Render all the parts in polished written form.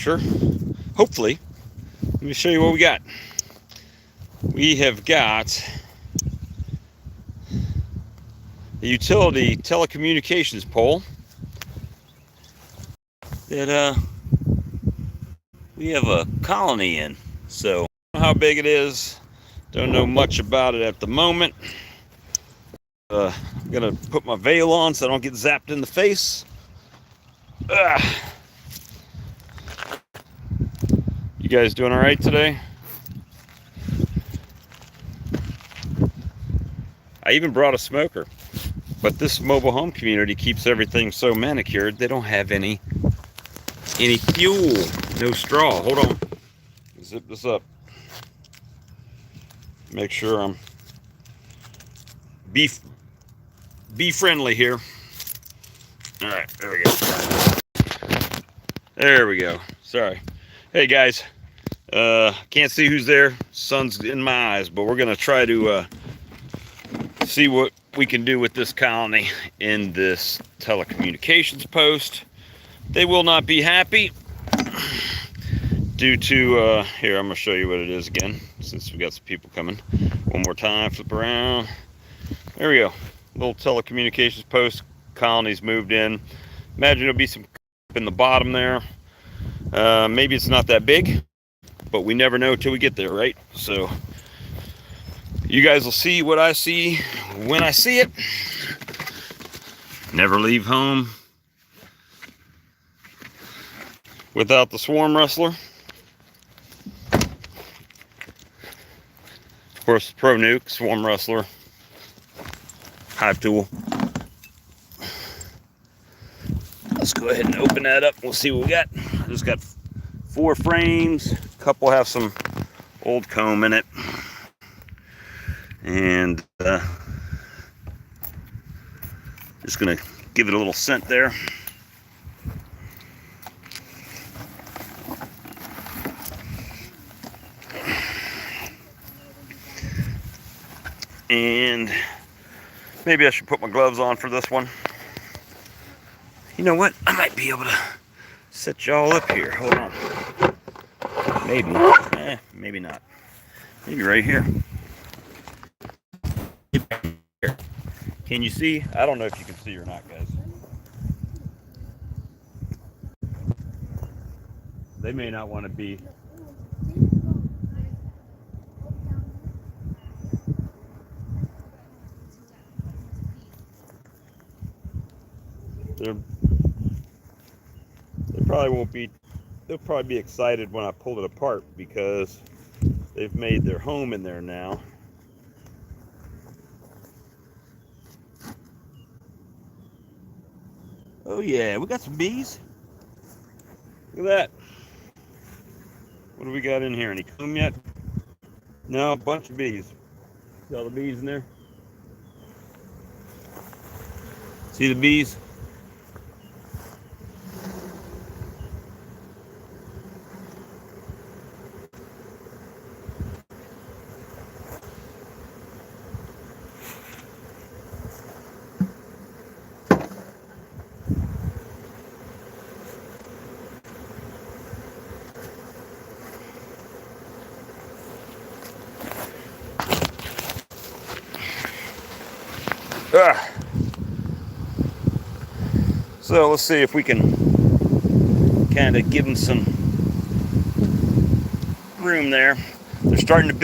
sure. Hopefully. Let me show you what we got. We have got a utility telecommunications pole that we have a colony in. So, I don't know how big it is. Don't know much about it at the moment. I'm gonna put my veil on so I don't get zapped in the face. You guys doing all right today? I even brought a smoker, but this mobile home community keeps everything so manicured they don't have any fuel, no straw. Hold on, zip this up. Make sure I'm bee friendly here. All right, there we go. There we go. Sorry. Hey guys, can't see who's there. Sun's in my eyes, but we're gonna try to see what we can do with this colony in this telecommunications post. They will not be happy due to here, I'm gonna show you what it is again since we got some people coming. One more time, flip around. There we go. Little telecommunications post. Colony's moved in. Imagine there'll be some in the bottom there. Maybe it's not that big, but we never know till we get there, right? So you guys will see what I see when I see it. Never leave home without the swarm rustler. Of course, Pro Nuke, swarm rustler, hive tool. Let's go ahead and open that up. We'll see what we got. I just got 4 frames. A couple have some old comb in it. And just gonna give it a little scent there. And maybe I should put my gloves on for this one. You know what? I might be able to set y'all up here. Hold on. Maybe. Maybe not. Maybe right here. Can you see? I don't know if you can see or not, guys. They may not want to be. They probably won't be. They'll probably be excited when I pull it apart because they've made their home in there now. Oh yeah, we got some bees. Look at that. What do we got in here? Any comb yet? No, a bunch of bees. See all the bees in there? See the bees? So let's see if we can kind of give them some room there. They're starting to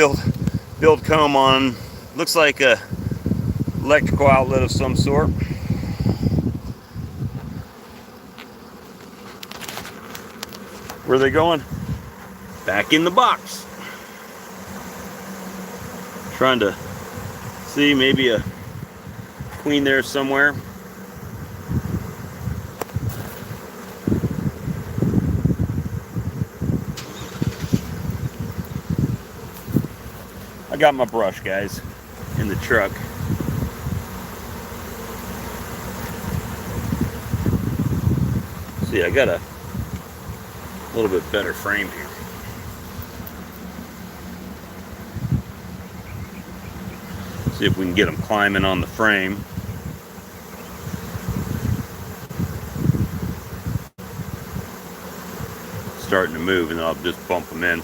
build comb on. Looks like a electrical outlet of some sort. Where are they going? Back in the box. Trying to see maybe a queen there somewhere. I got my brush, guys, in the truck. See, I got a little bit better frame here. See if we can get them climbing on the frame. starting to move, and then I'll just bump them in.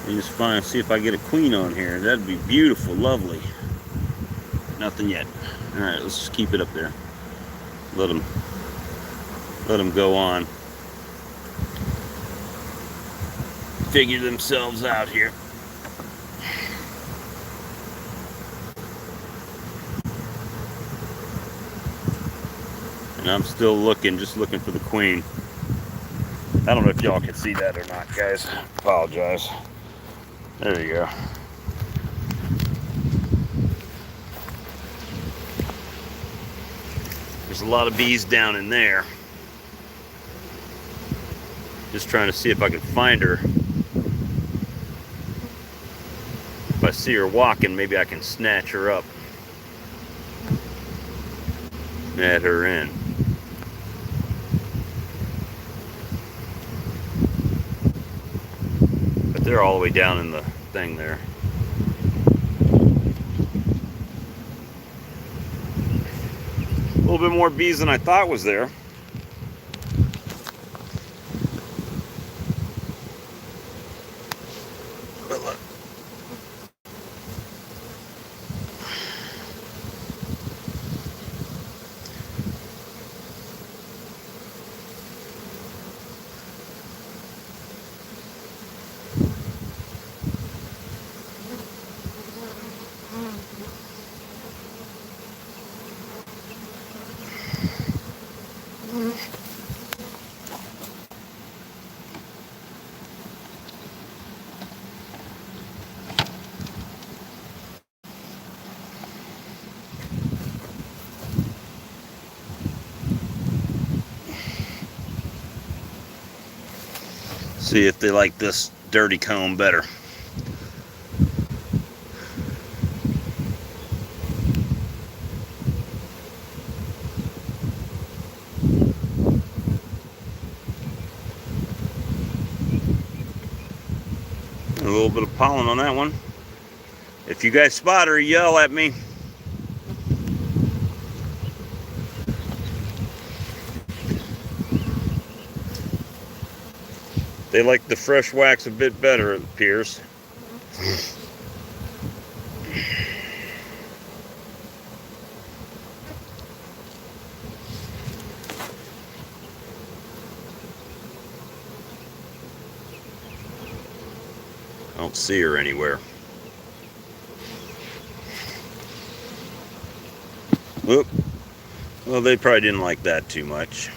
Just see if I get a queen on here. That'd be beautiful, lovely. Nothing yet. All right, let's just keep it up there. Let them go on. Figure themselves out here. And I'm still looking, just looking for the queen. I don't know if y'all can see that or not, guys. Apologize. There you go. There's a lot of bees down in there. Just trying to see if I can find her. If I see her walking, maybe I can snatch her up. Add her in. But they're all the way down in the thing there. A little bit more bees than I thought was there. But look. See if they like this dirty comb better. A little bit of pollen on that one. If you guys spot her, yell at me. They like the fresh wax a bit better, it appears. I don't see her anywhere. Whoop. Well, they probably didn't like that too much.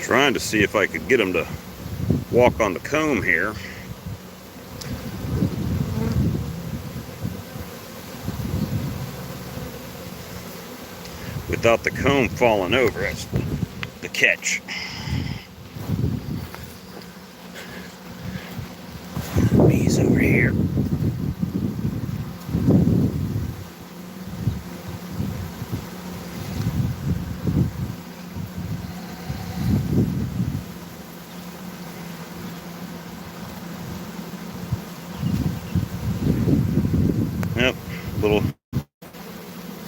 Trying to see if I could get them to walk on the comb here. Without the comb falling over, that's the catch. Bees over here. Yep, little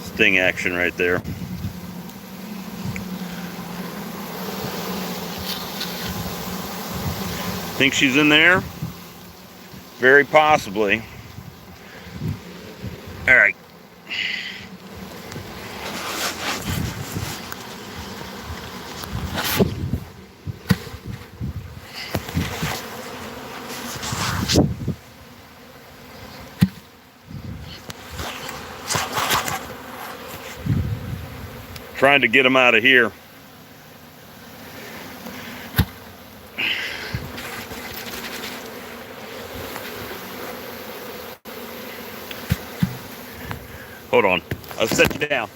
sting action right there. Think she's in there? Very possibly. All right. Trying to get them out of here. Hold on, I'll set you down.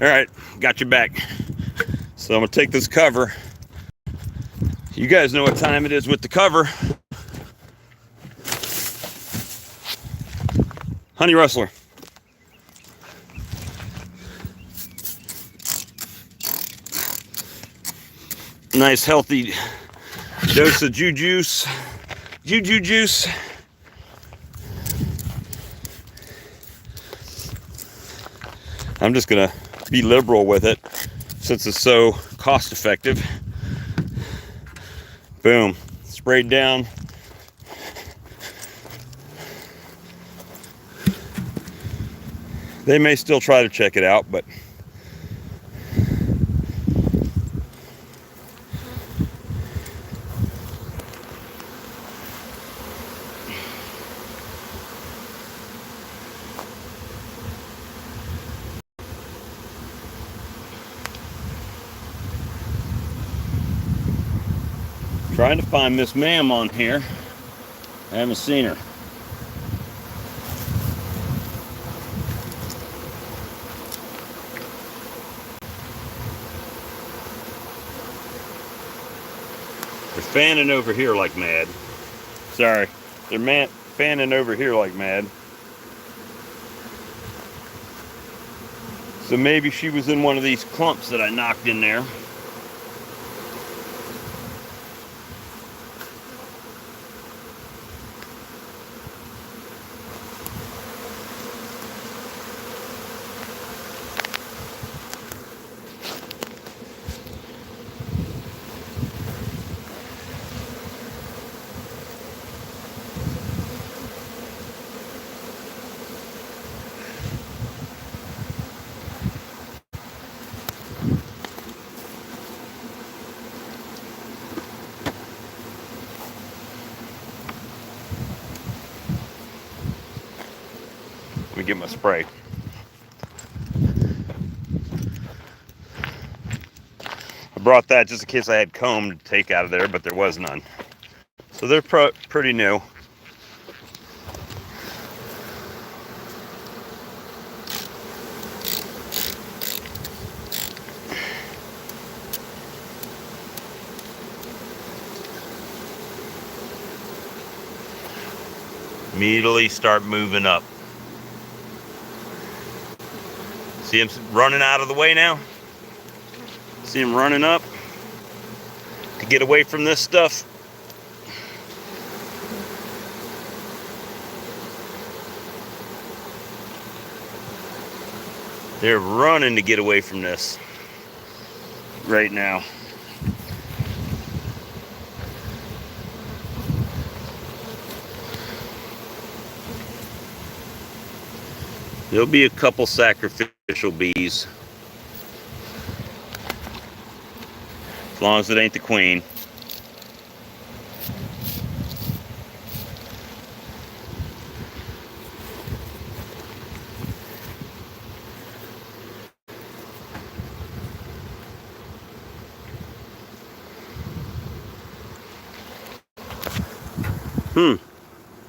All right, got you back. So I'm gonna take this cover. You guys know what time it is with the cover. Honey Rustler. Nice healthy dose of juju juice. I'm just gonna be liberal with it since it's so cost effective. Boom, sprayed down. They may still try to check it out, but trying to find Miss Ma'am on here. I haven't seen her. They're fanning over here like mad. Sorry, they're fanning over here like mad. So maybe she was in one of these clumps that I knocked in there. Let me get my spray. I brought that just in case I had comb to take out of there, but there was none. So they're pretty new. Immediately start moving up. See him running out of the way now? See him running up to get away from this stuff? They're running to get away from this right now. There'll be a couple sacrificial bees. As long as it ain't the queen.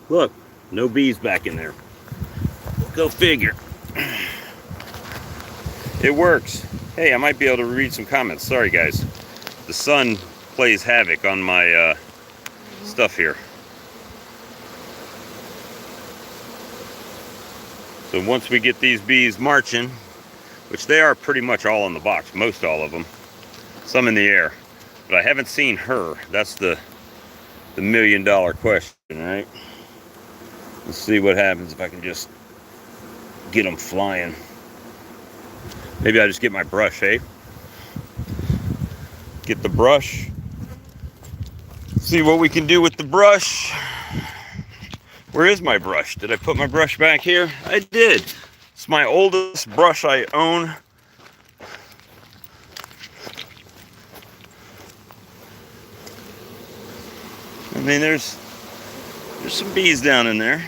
Look, no bees back in there. Go figure. It works. Hey, I might be able to read some comments. Sorry, guys. The sun plays havoc on my stuff here. So once we get these bees marching, which they are pretty much all in the box, most all of them, some in the air, but I haven't seen her. That's the million-dollar question, right? Let's see what happens if I can just get them flying. Maybe I just get my brush, hey? Get the brush. See what we can do with the brush. Where is my brush? Did I put my brush back here? I did. It's my oldest brush I own. I mean, there's some bees down in there.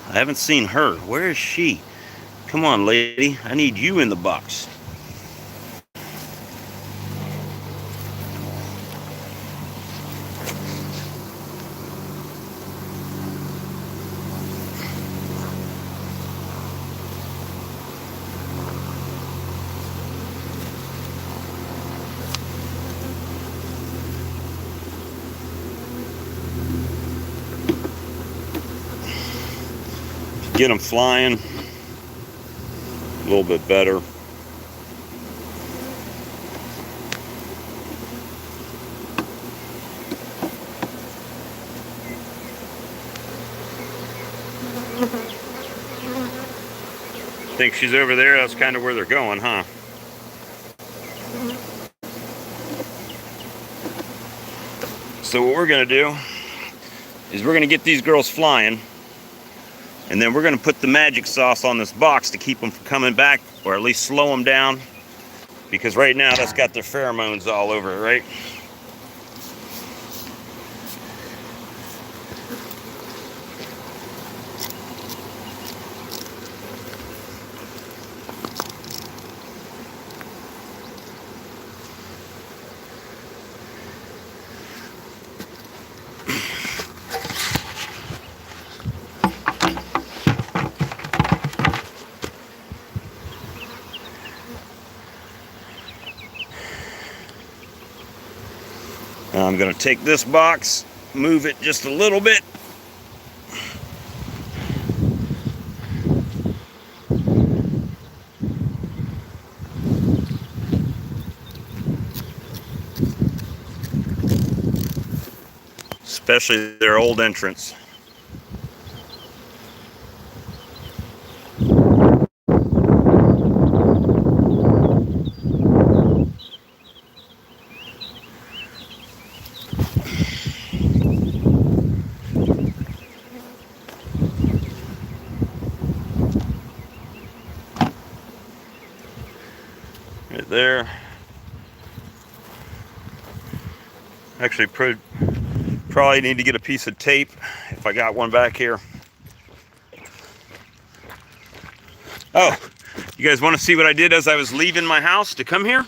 I haven't seen her. Where is she? Come on, lady. I need you in the box. Get them flying a little bit better. Think she's over there? That's kind of where they're going, huh? So what we're gonna do is we're gonna get these girls flying, and then we're gonna put the magic sauce on this box to keep them from coming back, or at least slow them down, because right now that's got their pheromones all over it, right? I'm going to take this box, move it just a little bit. Especially their old entrance. Right there. Actually, probably need to get a piece of tape if I got one back here. Oh, you guys want to see what I did as I was leaving my house to come here?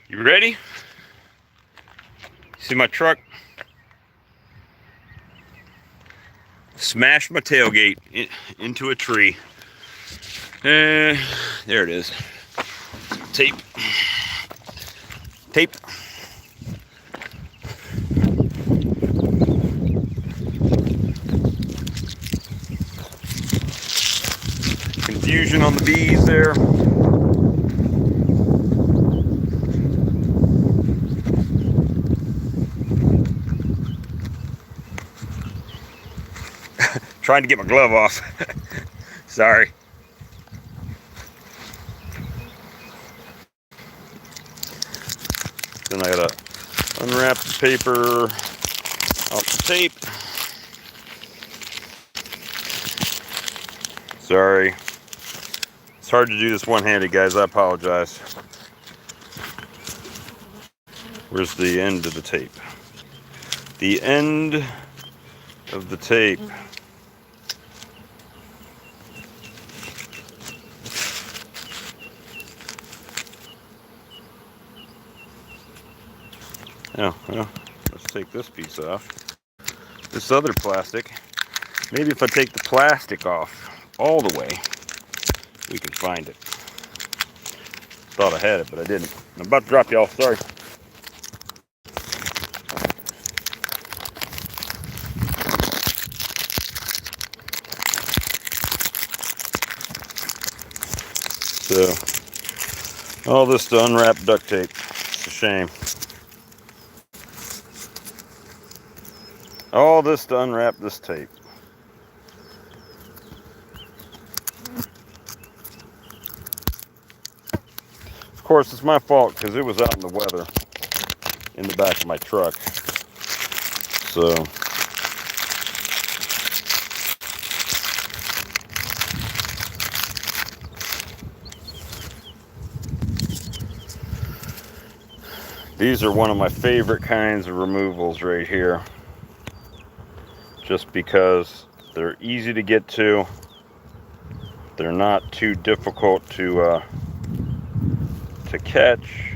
You ready? See my truck? Smashed my tailgate into a tree. There it is. Tape. Tape. Confusion on the bees there. Trying to get my glove off. Sorry. Then I gotta unwrap the paper off the tape. Sorry. It's hard to do this one-handed, guys. I apologize. Where's the end of the tape? The end of the tape. Oh, well, let's take this piece off. This other plastic. Maybe if I take the plastic off all the way, we can find it. Thought I had it, but I didn't. I'm about to drop y'all. Sorry. So, all this to unwrap duct tape. It's a shame. All this to unwrap this tape. course, it's my fault because it was out in the weather in the back of my truck. So these are one of my favorite kinds of removals right here, just because they're easy to get to. They're not too difficult to catch.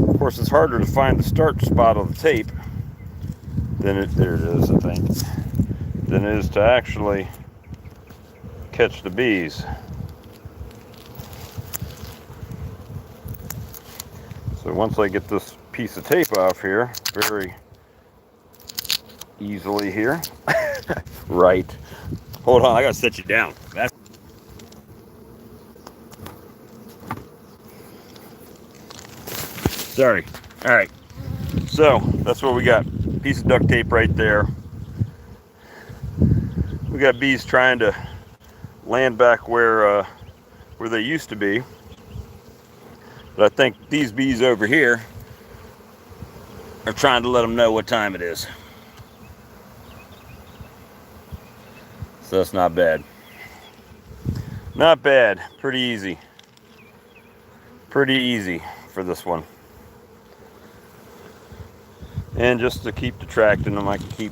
Of course, it's harder to find the start spot of the tape than there it is, I think, than it is to actually catch the bees. So once I get this piece of tape off here, very easily here, right. Hold on, I gotta set you down. Sorry. All right. So that's what we got. Piece of duct tape right there. We got bees trying to land back where they used to be. But I think these bees over here are trying to let them know what time it is. So that's not bad. Not bad. Pretty easy. Pretty easy for this one. And just to keep detracting them, I can keep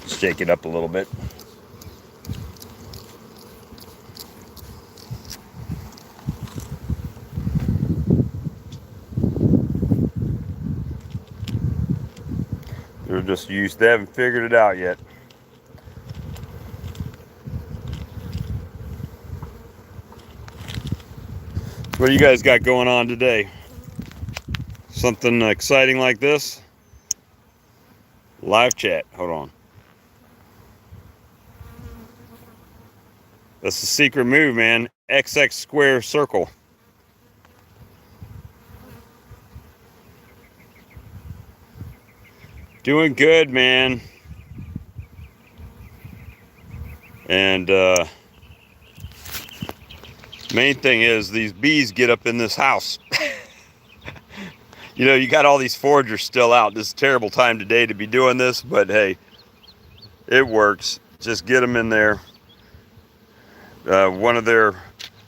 shake it up a little bit. They're just used, they haven't figured it out yet. What do you guys got going on today? Something exciting like this? Live chat, hold on. That's the secret move, man. XX square circle. Doing good, man. And main thing is these bees get up in this house. You know, you got all these foragers still out. This is a terrible time today to be doing this, but hey, it works. Just get them in there. One of their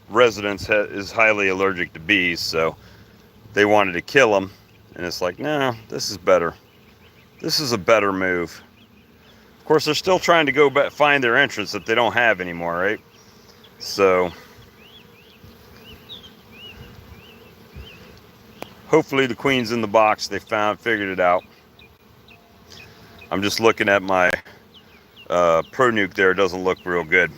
residents is highly allergic to bees, so they wanted to kill them. And it's like, no, this is better. This is a better move. Of course, they're still trying to go back, find their entrance that they don't have anymore, right? So hopefully the queen's in the box. They figured it out. I'm just looking at my Pro Nuke there. It doesn't look real good.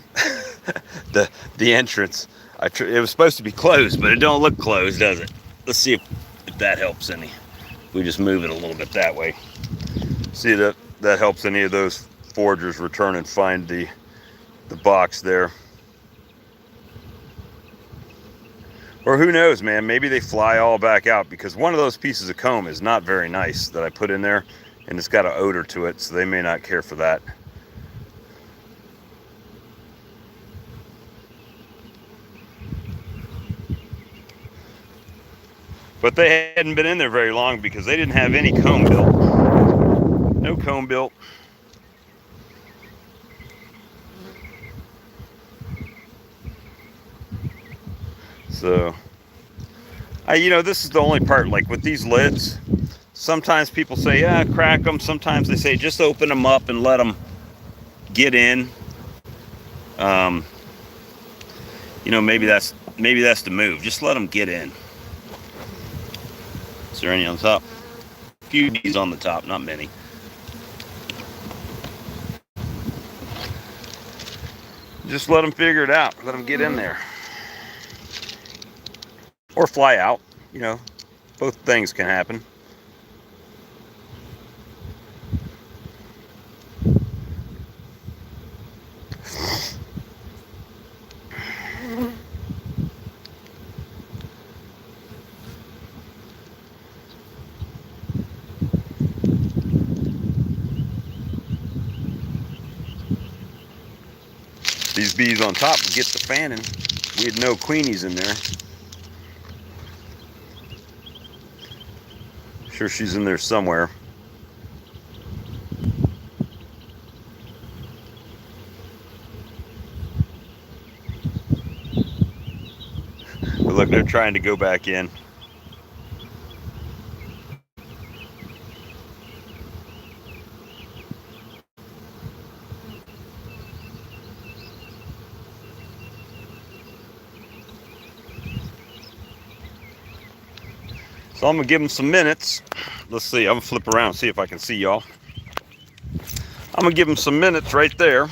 the entrance. It was supposed to be closed, but it don't look closed, does it? Let's see if that helps any. If we just move it a little bit that way. See that helps any of those foragers return and find the box there. Or who knows, man, maybe they fly all back out, because one of those pieces of comb is not very nice that I put in there, and it's got an odor to it, so they may not care for that. But they hadn't been in there very long because they didn't have any comb built. No comb built. So, you know, this is the only part, like with these lids, sometimes people say, yeah, crack them. Sometimes they say, just open them up and let them get in. You know, maybe that's the move. Just let them get in. Is there any on top? A few bees on the top, not many. Just let them figure it out. Let them get in there. Or fly out, you know, both things can happen. These bees on top get the fanning. We had no Queenies in there. Sure she's in there somewhere. But look, they're trying to go back in. So I'm gonna give them some minutes. Let's see, I'm gonna flip around and see if I can see y'all. I'm gonna give them some minutes right there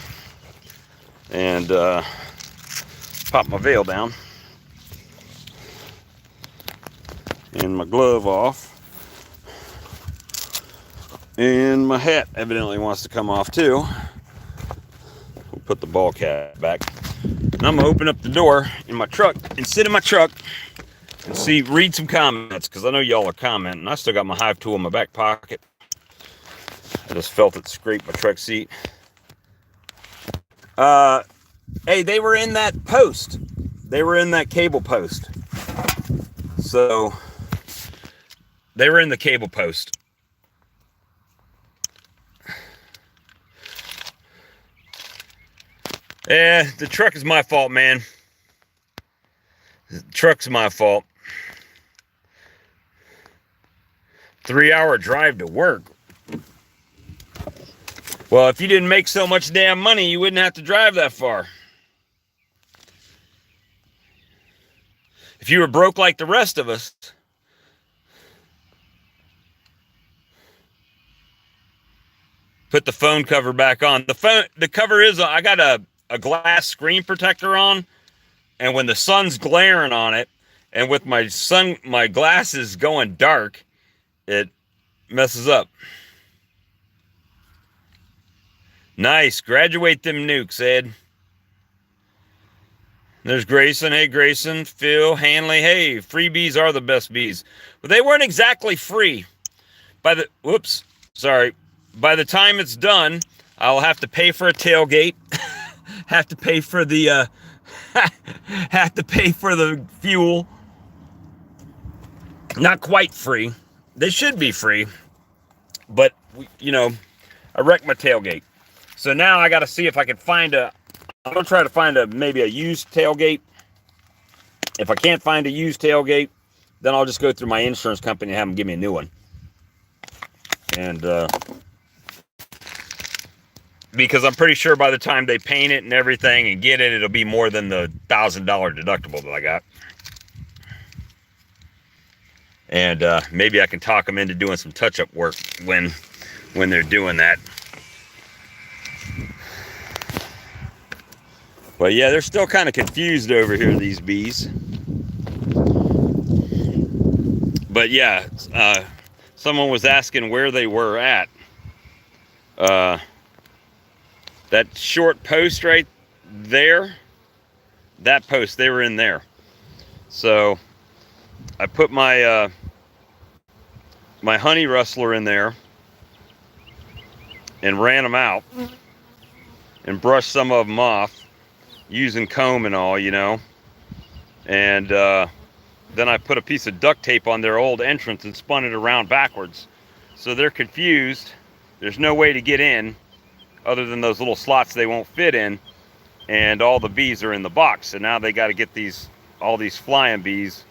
and pop my veil down and my glove off. And my hat evidently wants to come off too. We'll put the ball cap back. And I'm gonna open up the door in my truck and sit in my truck and read some comments, because I know y'all are commenting. I still got my hive tool in my back pocket. I just felt it scrape my truck seat. Hey, they were in that post. They were in that cable post. So, they were in the cable post. The truck is my fault, man. The truck's my fault. 3-hour drive to work. Well, if you didn't make so much damn money, you wouldn't have to drive that far. If you were broke like the rest of us, put the phone cover back on. The cover is, I got a glass screen protector on, and when the sun's glaring on it, and with my glasses going dark, it messes up. Nice. Graduate them nukes, Ed. There's Grayson. Hey, Grayson. Phil, Hanley. Hey, free bees are the best bees. But they weren't exactly free. By the time it's done, I'll have to pay for a tailgate. have to pay for the fuel. Not quite free. They should be free, but I wrecked my tailgate. So now I got to see if I can find I'm going to try to find maybe a used tailgate. If I can't find a used tailgate, then I'll just go through my insurance company and have them give me a new one. And, because I'm pretty sure by the time they paint it and everything and get it, it'll be more than the $1,000 deductible that I got. And maybe I can talk them into doing some touch-up work when they're doing that. But yeah, they're still kind of confused over here, these bees. But yeah, someone was asking where they were at. That short post right there, that post, they were in there. So I put my my honey rustler in there and ran them out and brushed some of them off using comb and all, and then I put a piece of duct tape on their old entrance and spun it around backwards. So they're confused. There's no way to get in other than those little slots they won't fit in, and all the bees are in the box. So now they got to get all these flying bees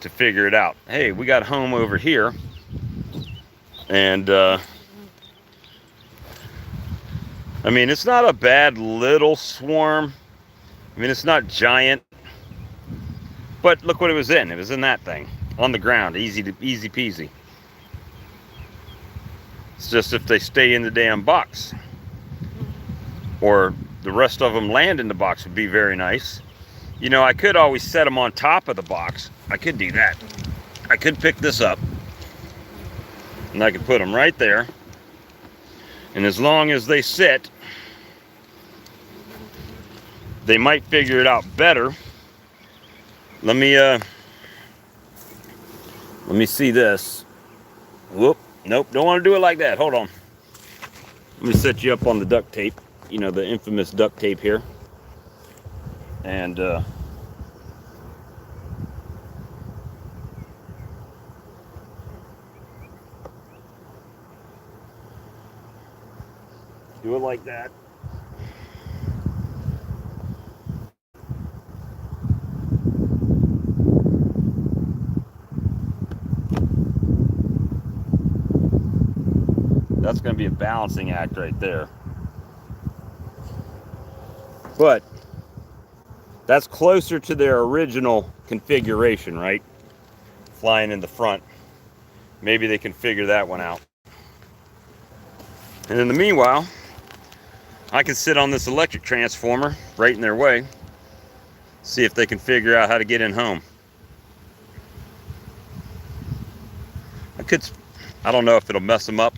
to figure it out. Hey, we got home over here, and I mean, it's not a bad little swarm. I mean, it's not giant, but look what it was in. It was in that thing on the ground, easy peasy. It's just if they stay in the damn box, or the rest of them land in the box, would be very nice. I could always set them on top of the box. I could do that. I could pick this up, and I could put them right there. And as long as they sit, they might figure it out better. Let me see this. Whoop. Nope, don't want to do it like that. Hold on. Let me set you up on the duct tape. The infamous duct tape here. And do it like that. That's going to be a balancing act right there. But that's closer to their original configuration, right? Flying in the front. Maybe they can figure that one out. And in the meanwhile, I can sit on this electric transformer right in their way, see if they can figure out how to get in home. I don't know if it'll mess them up,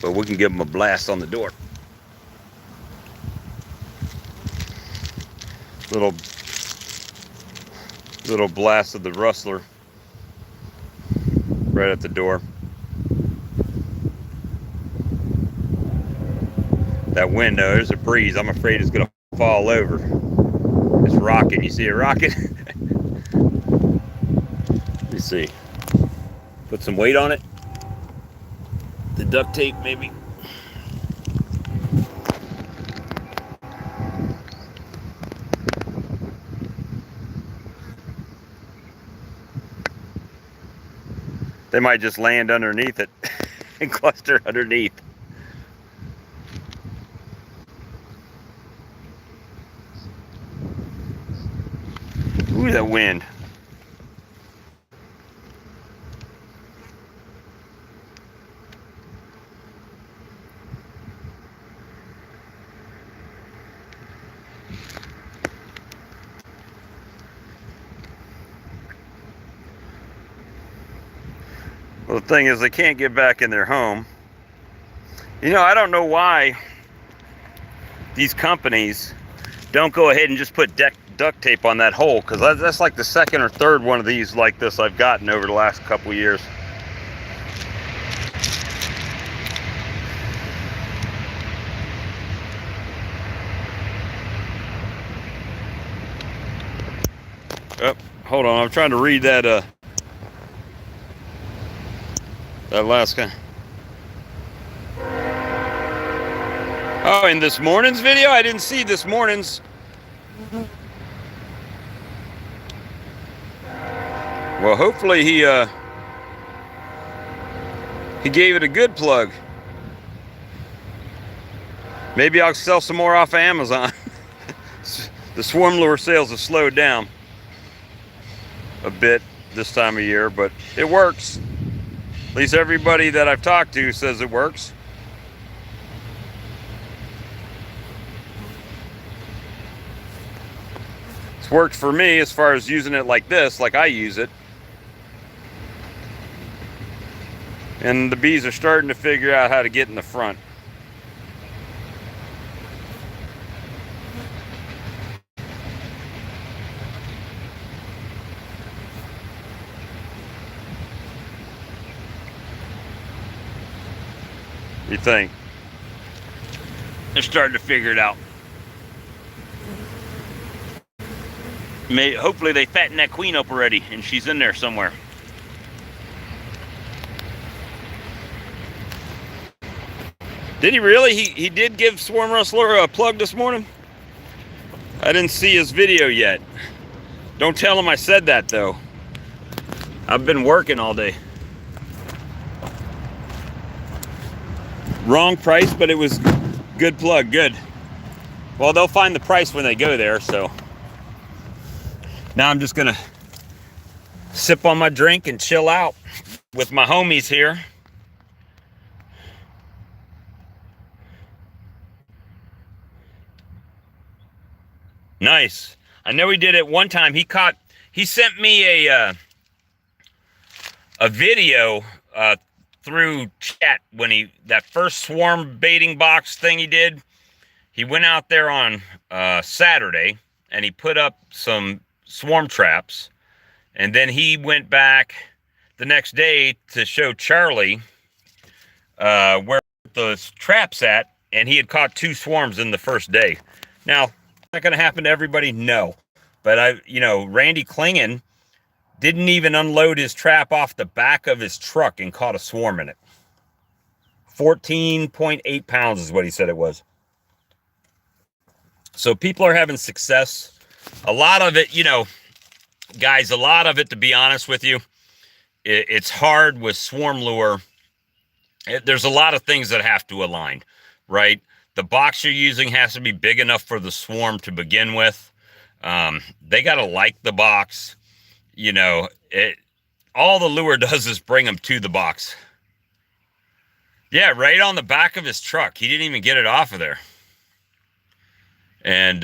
but we can give them a blast on the door. Little blast of the rustler right at the door. That window, there's a breeze. I'm afraid it's gonna fall over. It's rocking. You see it rocking? Let me see. Put some weight on it. The duct tape, maybe. They might just land underneath it and cluster underneath. Ooh, that wind. Well, the thing is, they can't get back in their home. You know, I don't know why these companies don't go ahead and just put duct tape on that hole, because that's like the second or third one of these like this I've gotten over the last couple of years. Oh, hold on, I'm trying to read that that last guy. Oh, in this morning's video? I didn't see this morning's. Well, hopefully he gave it a good plug. Maybe I'll sell some more off of Amazon. The swarm lure sales have slowed down a bit this time of year, but it works. At least everybody that I've talked to says it works. It's worked for me as far as using it like this, like I use it. And the bees are starting to figure out how to get in the front. You think? They're starting to figure it out. Hopefully they fatten that queen up already and she's in there somewhere. Did he really? He did give Swarm Rustler a plug this morning? I didn't see his video yet. Don't tell him I said that though. I've been working all day. Wrong price, but it was good plug, good. Well, they'll find the price when they go there, so. Now I'm just gonna sip on my drink and chill out with my homies here. Nice. I know he did it one time. He sent me a video through chat when that first swarm baiting box thing he did. He went out there on Saturday and he put up some swarm traps, and then he went back the next day to show Charlie where the traps at, and he had caught 2 swarms in the first day. Now that going to happen to everybody? No. But Randy Klingon didn't even unload his trap off the back of his truck and caught a swarm in it. 14.8 pounds is what he said it was. So people are having success. A lot of it, guys, a lot of it, to be honest with you, it's hard with swarm lure. There's a lot of things that have to align, right? The box you're using has to be big enough for the swarm to begin with. They got to like the box. All the lure does is bring them to the box. Yeah, right on the back of his truck. He didn't even get it off of there. And,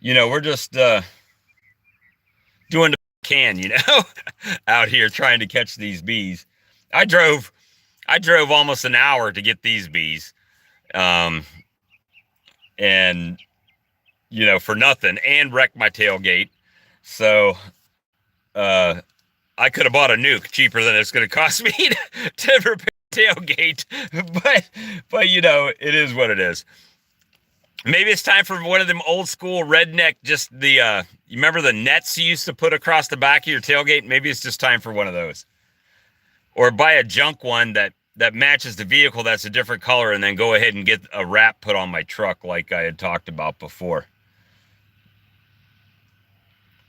we're just doing the can, out here trying to catch these bees. I drove almost an hour to get these bees. And, for nothing, and wrecked my tailgate. So, I could have bought a nuke cheaper than it's going to cost me to repair tailgate, but it is what it is. Maybe it's time for one of them old school redneck, just you remember the nets you used to put across the back of your tailgate? Maybe it's just time for one of those. Or buy a junk one that matches the vehicle that's a different color, and then go ahead and get a wrap put on my truck like I had talked about before.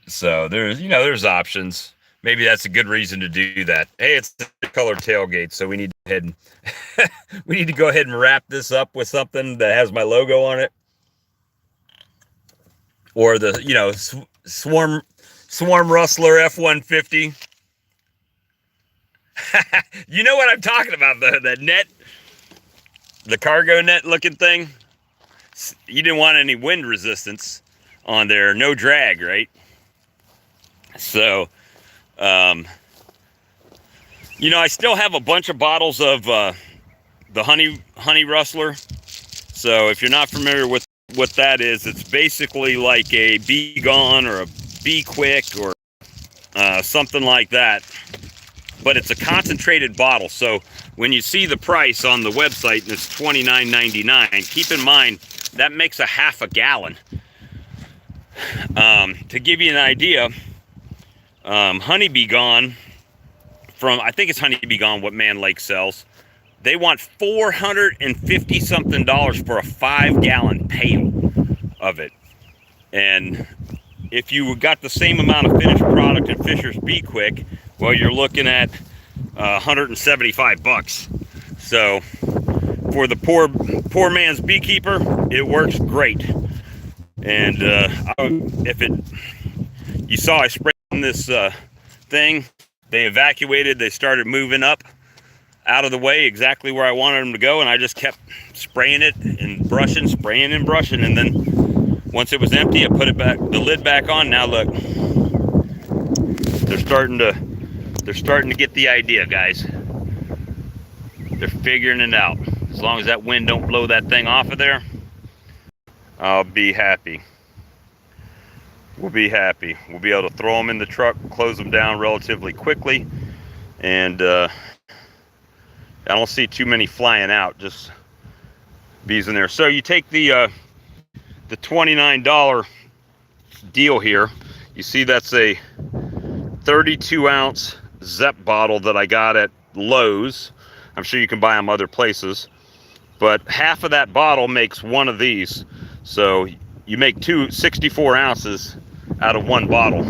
So there's options. Maybe that's a good reason to do that. Hey, it's the color tailgate, so we need to go ahead and wrap this up with something that has my logo on it, or the Swarm Rustler F-150. You know what I'm talking about, the net, the cargo net looking thing. You didn't want any wind resistance on there, no drag, right? So. I still have a bunch of bottles of the honey rustler. So if you're not familiar with what that is, it's basically like a Bee Gone or a Bee Quick or something like that. But it's a concentrated bottle. So when you see the price on the website and it's $29.99, keep in mind that makes a half a gallon. To give you an idea, Honey Bee Gone, I think it's Honey Bee Gone what Man Lake sells, they want $450 something for a 5-gallon pail of it. And if you got the same amount of finished product at Fisher's Bee Quick, well, you're looking at $175. So for the poor man's beekeeper, it works great. And you saw I sprayed this thing, they evacuated, they started moving up out of the way exactly where I wanted them to go, and I just kept spraying it and brushing, spraying and brushing, and then once it was empty, I put it back, the lid back on. Now look, they're starting to get the idea, guys. They're figuring it out. As long as that wind don't blow that thing off of there, I'll be happy. We'll be happy. We'll be able to throw them in the truck, close them down relatively quickly, and I don't see too many flying out, just bees in there. So you take the $29 deal here. You see that's a 32-ounce Zep bottle that I got at Lowe's. I'm sure you can buy them other places, but half of that bottle makes one of these. So you make 64 ounces out of one bottle,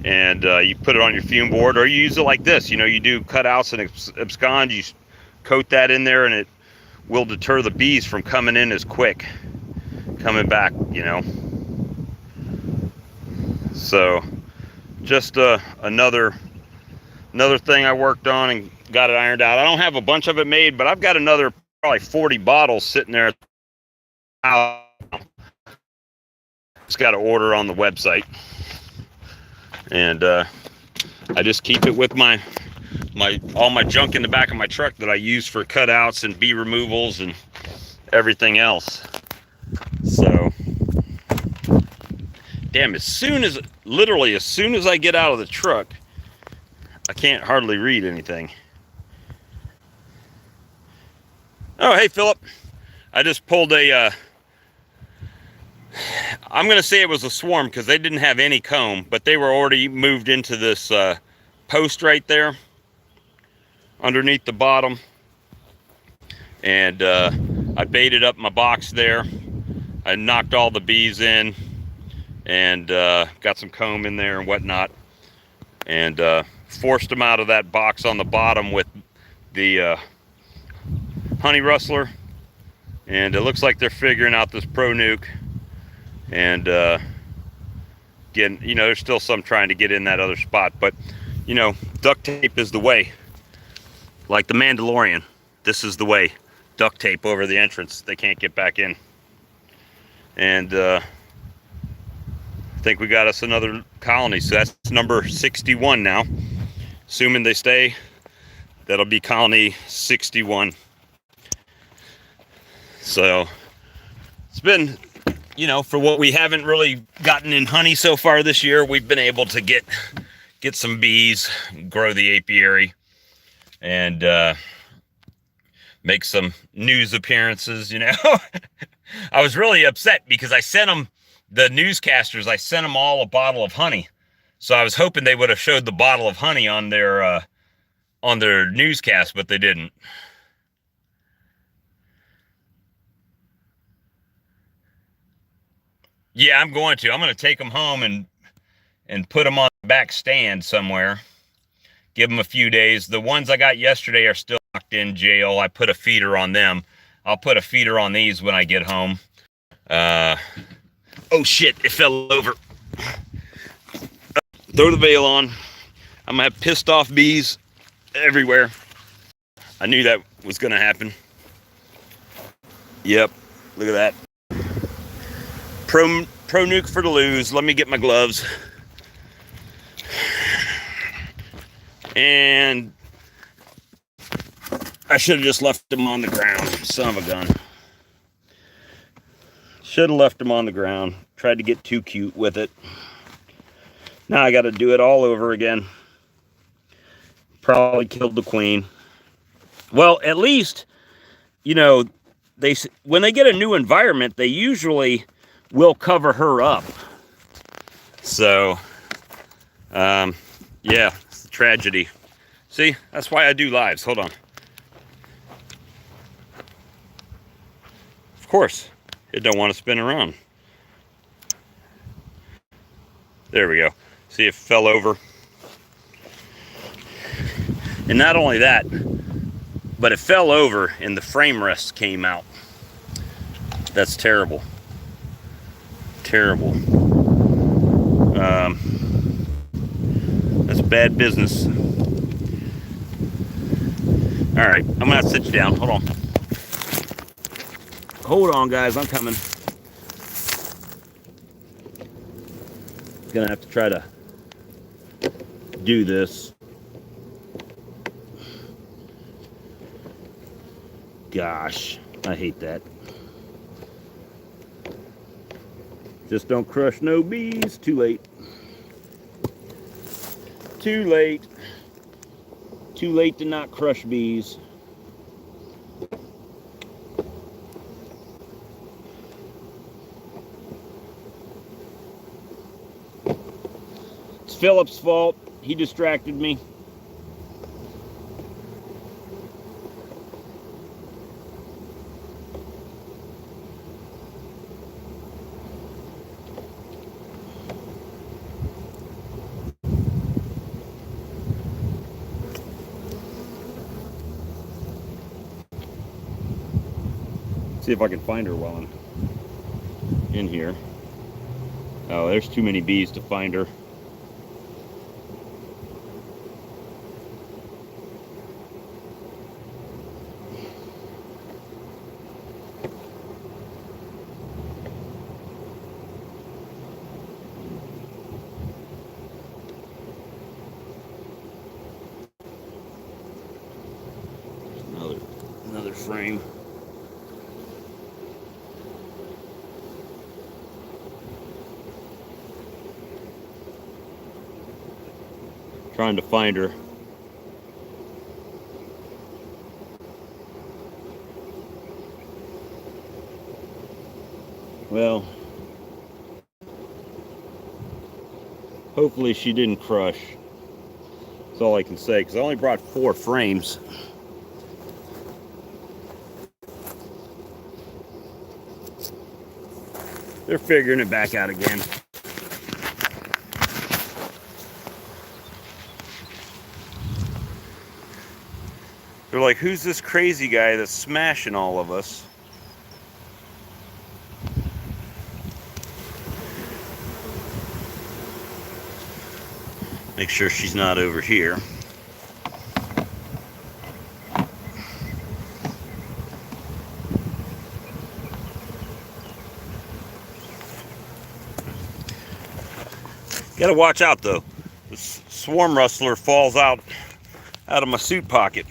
and you put it on your fume board, or you use it like this. You do cutouts and abscond, you coat that in there, and it will deter the bees from coming in as quick, coming back, So just another thing I worked on and got it ironed out. I don't have a bunch of it made, but I've got another probably 40 bottles sitting there. It's got to order on the website, and I just keep it with all my junk in the back of my truck that I use for cutouts and bee removals and everything else. So, damn, literally as soon as I get out of the truck, I can't hardly read anything. Oh, hey, Philip. I just pulled a I'm going to say it was a swarm because they didn't have any comb, but they were already moved into this post right there underneath the bottom. And I baited up my box there. I knocked all the bees in and got some comb in there and whatnot, and forced them out of that box on the bottom with the honey rustler. And it looks like they're figuring out this Pro Nuke. And again, you know, there's still some trying to get in that other spot, but you know, duct tape is the way. Like the Mandalorian, this is the way. Duct tape over the entrance. They can't get back in. And I think we got us another colony, so that's number 61 now. Assuming they stay, that'll be colony 61. So it's been, you know, for what we haven't really gotten in honey so far this year, we've been able to get some bees, grow the apiary, and make some news appearances, you know. I was really upset because I sent them, the newscasters, I sent them all a bottle of honey. So I was hoping they would have showed the bottle of honey on their newscast, but they didn't. Yeah, I'm going to take them home and put them on the back stand somewhere. Give them a few days. The ones I got yesterday are still locked in jail. I put a feeder on them. I'll put a feeder on these when I get home. Oh shit, it fell over. Throw the veil on. I'm gonna have pissed off bees everywhere. I knew that was gonna happen. Yep, look at that. Pro Nuke for the lose. Let me get my gloves. And I should have just left them on the ground. Son of a gun. Should have left them on the ground. Tried to get too cute with it. Now I got to do it all over again. Probably killed the queen. Well, at least, you know, when they get a new environment, they usually will cover her up. So, yeah, it's a tragedy. See, that's why I do lives. Hold on. Of course, it don't want to spin around. There we go. See, it fell over. And not only that, but it fell over and the frame rest came out. That's terrible. Terrible. That's bad business. All right, I'm gonna have to sit you down. Hold on. Hold on, guys. I'm coming. Gonna have to try to do this. Gosh, I hate that. Just don't crush no bees. Too late. Too late. Too late to not crush bees. It's Philip's fault. He distracted me. See if I can find her while I'm in here. Oh, there's too many bees to find her. Another frame. Trying to find her. Well, Hopefully she didn't crush. That's all I can say, because I only brought 4 frames. They're figuring it back out again. They're like, who's this crazy guy that's smashing all of us? Make sure she's not over here. Gotta watch out though. The swarm rustler falls out of my suit pocket.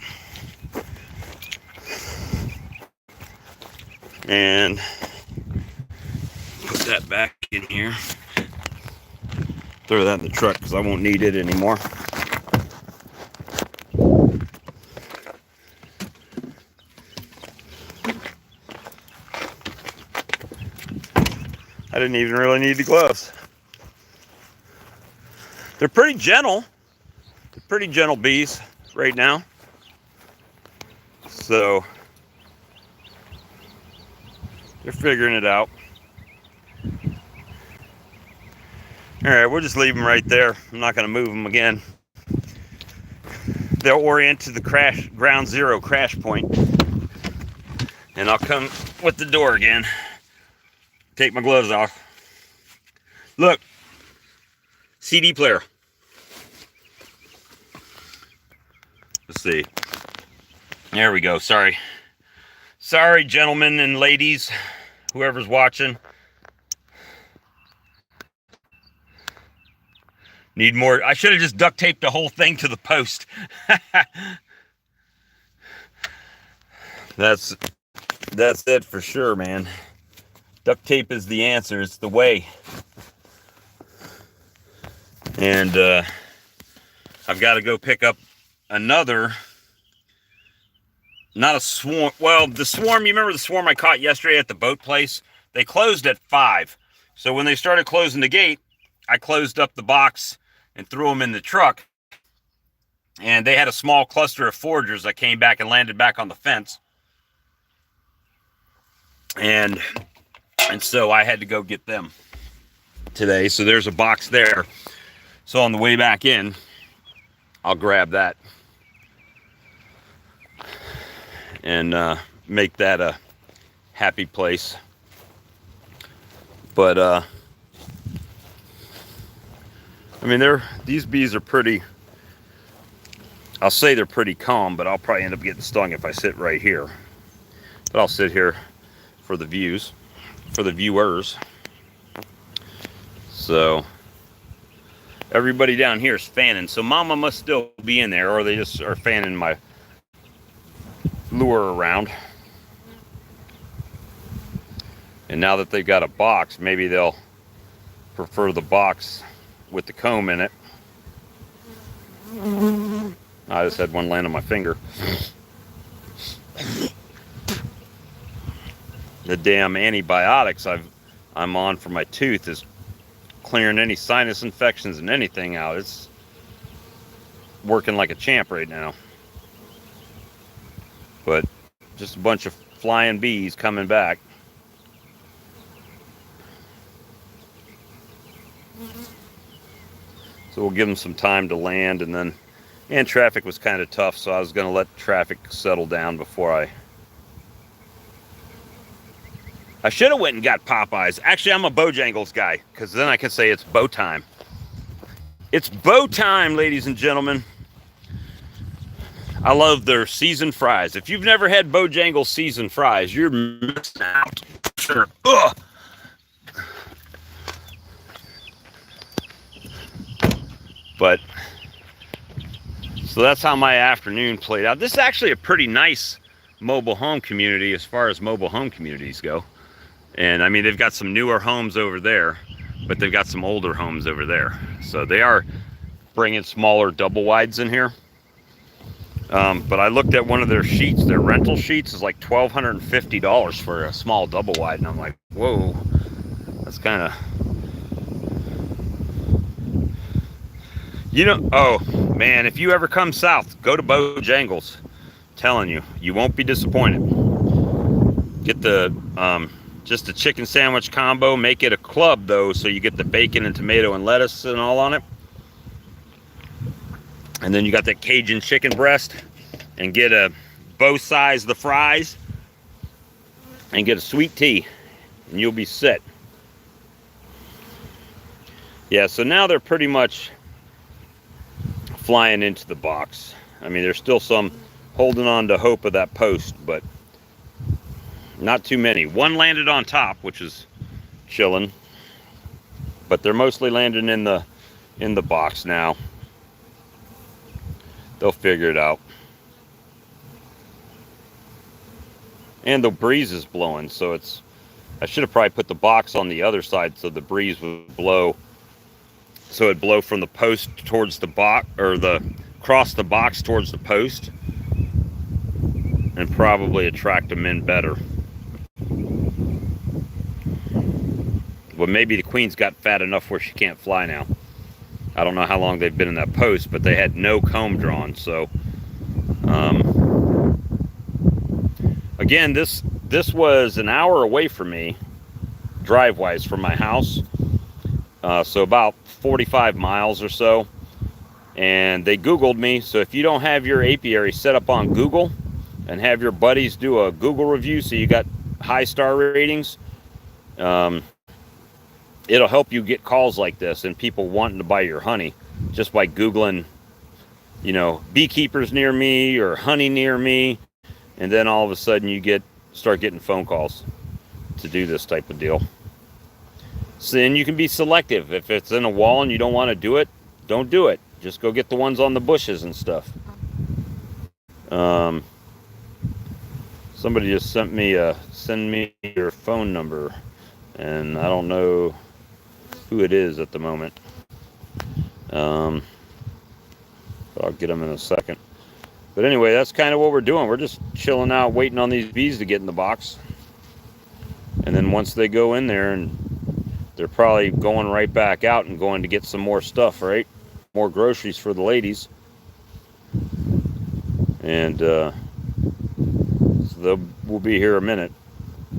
And put that back in here. Throw that in the truck because I won't need it anymore. I didn't even really need the gloves. They're pretty gentle. They're pretty gentle bees right now. So they're figuring it out. All right, we'll just leave them right there. I'm not going to move them again. They'll orient to the ground zero crash point. And I'll come with the door again. Take my gloves off. Look. CD player. Let's see. There we go. Sorry. Sorry, gentlemen and ladies, whoever's watching. Need more. I should have just duct taped the whole thing to the post. That's it for sure, man. Duct tape is the answer. It's the way. And I've got to go pick up another, not a swarm. Well, the swarm, you remember the swarm I caught yesterday at the boat place? They closed at 5. So when they started closing the gate, I closed up the box and threw them in the truck. And they had a small cluster of foragers that came back and landed back on the fence. And so I had to go get them today. So there's a box there. So on the way back in, I'll grab that and make that a happy place. But I mean, these bees are pretty, I'll say they're pretty calm, but I'll probably end up getting stung if I sit right here. But I'll sit here for the views, for the viewers. So everybody down here is fanning. So mama must still be in there, or they just are fanning my lure around. And now that they've got a box, maybe they'll prefer the box with the comb in it. I just had one land on my finger. The damn antibiotics I'm on for my tooth is clearing any sinus infections and anything out. It's working like a champ right now. But just a bunch of flying bees coming back. So we'll give them some time to land, and traffic was kind of tough, so I was going to let traffic settle down before I should have went and got Popeyes. Actually, I'm a Bojangles guy, because then I can say it's bow time. It's bow time, ladies and gentlemen. I love their seasoned fries. If you've never had Bojangles seasoned fries, you're missing out. Sure. Ugh. But, so that's how my afternoon played out. This is actually a pretty nice mobile home community as far as mobile home communities go. And I mean, they've got some newer homes over there, but they've got some older homes over there. So they are bringing smaller double wides in here. But I looked at one of their sheets, their rental sheets is like $1,250 for a small double wide. And I'm like, whoa, that's kind of, You know, oh man, if you ever come south, go to Bojangles. Telling you, you won't be disappointed. Get the just a chicken sandwich combo. Make it a club though, so you get the bacon and tomato and lettuce and all on it. And then you got that Cajun chicken breast, and get both sides of the fries, and get a sweet tea, and you'll be set. Yeah, so now they're pretty much flying into the box. I mean, there's still some holding on to hope of that post, but not too many. One landed on top, which is chilling, but they're mostly landing in the box now. They'll figure it out. And the breeze is blowing, so it's, I should have probably put the box on the other side so the breeze would blow, so it'd blow from the post towards the box, or the across the box towards the post, and probably attract them in better. Well, maybe the queen's got fat enough where she can't fly now. I don't know how long they've been in that post, but they had no comb drawn. So again, this was an hour away from me, drive-wise, from my house. So about 45 miles or so. And they Googled me. So if you don't have your apiary set up on Google and have your buddies do a Google review so you got high star ratings, it'll help you get calls like this and people wanting to buy your honey just by Googling, you know, beekeepers near me or honey near me. And then all of a sudden you start getting phone calls to do this type of deal. So then you can be selective. If it's in a wall and you don't want to do it, don't do it. Just go get the ones on the bushes and stuff. Somebody just send me your phone number, and I don't know who it is at the moment. But I'll get them in a second. But anyway, that's kind of what we're doing. We're just chilling out, waiting on these bees to get in the box. And then once they go in there, and they're probably going right back out and going to get some more stuff, right? More groceries for the ladies. And so we'll be here a minute.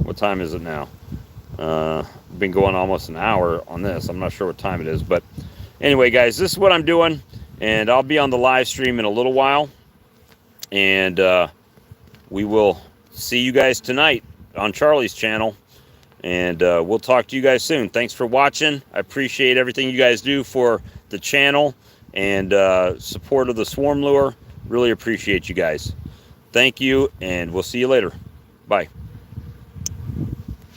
What time is it now? Been going almost an hour on this. I'm not sure what time it is, but anyway, guys, this is what I'm doing, and I'll be on the live stream in a little while, and we will see you guys tonight on Charlie's channel, and we'll talk to you guys soon. Thanks for watching. I appreciate everything you guys do for the channel and support of the Swarm Lure. Really appreciate you guys. Thank you, and we'll see you later. Bye.